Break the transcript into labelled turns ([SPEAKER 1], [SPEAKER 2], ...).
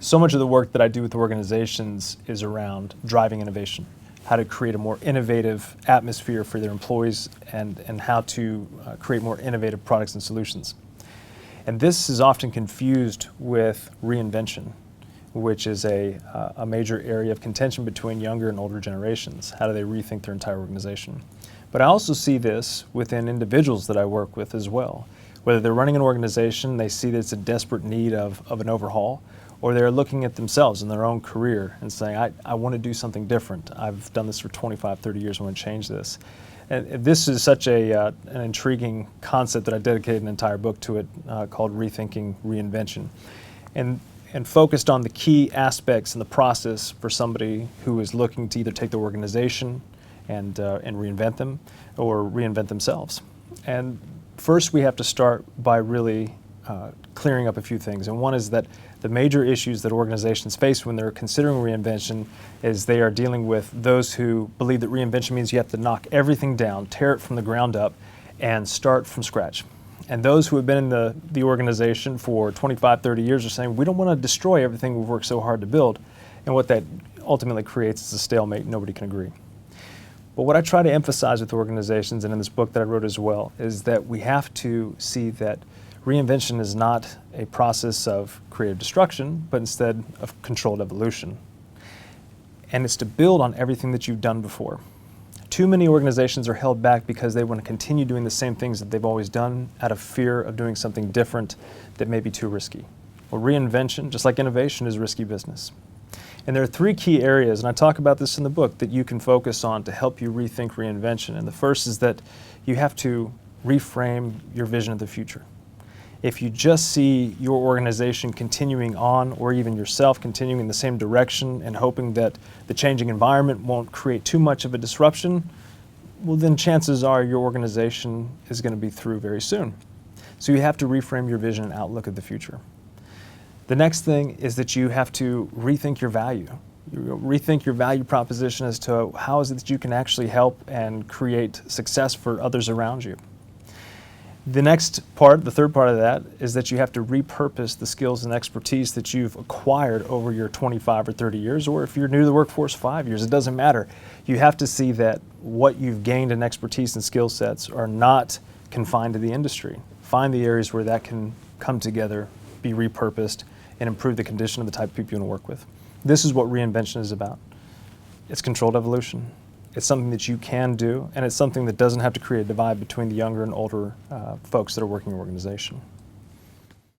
[SPEAKER 1] So much of the work that I do with organizations is around driving innovation, how to create a more innovative atmosphere for their employees, and how to create more innovative products and solutions. And this is often confused with reinvention, which is a major area of contention between younger and older generations. How do they rethink their entire organization? But I also see this within individuals that I work with as well. Whether they're running an organization, they see that it's a desperate need of an overhaul, or they're looking at themselves in their own career and saying, I want to do something different. I've done this for 25, 30 years, I want to change this. And this is such an intriguing concept that I dedicated an entire book to it called Rethinking Reinvention. And focused on the key aspects in the process for somebody who is looking to either take the organization and reinvent them or reinvent themselves. And first we have to start by really clearing up a few things. And one is that the major issues that organizations face when they're considering reinvention is they are dealing with those who believe that reinvention means you have to knock everything down, tear it from the ground up, and start from scratch. And those who have been in the organization for 25, 30 years are saying, we don't want to destroy everything we've worked so hard to build. And what that ultimately creates is a stalemate. Nobody can agree. But what I try to emphasize with organizations, and in this book that I wrote as well, is that we have to see that reinvention is not a process of creative destruction, but instead of controlled evolution. And it's to build on everything that you've done before. Too many organizations are held back because they want to continue doing the same things that they've always done out of fear of doing something different that may be too risky. Well, reinvention, just like innovation, is risky business. And there are three key areas, and I talk about this in the book, that you can focus on to help you rethink reinvention. And the first is that you have to reframe your vision of the future. If you just see your organization continuing on, or even yourself continuing in the same direction and hoping that the changing environment won't create too much of a disruption, well then chances are your organization is going to be through very soon. So you have to reframe your vision and outlook of the future. The next thing is that you have to rethink your value. You rethink your value proposition as to how is it that you can actually help and create success for others around you. The next part, the third part of that, is that you have to repurpose the skills and expertise that you've acquired over your 25 or 30 years, or if you're new to the workforce, 5 years, it doesn't matter. You have to see that what you've gained in expertise and skill sets are not confined to the industry. Find the areas where that can come together, be repurposed, and improve the condition of the type of people you want to work with. This is what reinvention is about. It's controlled evolution. It's something that you can do, and it's something that doesn't have to create a divide between the younger and older folks that are working in your organization.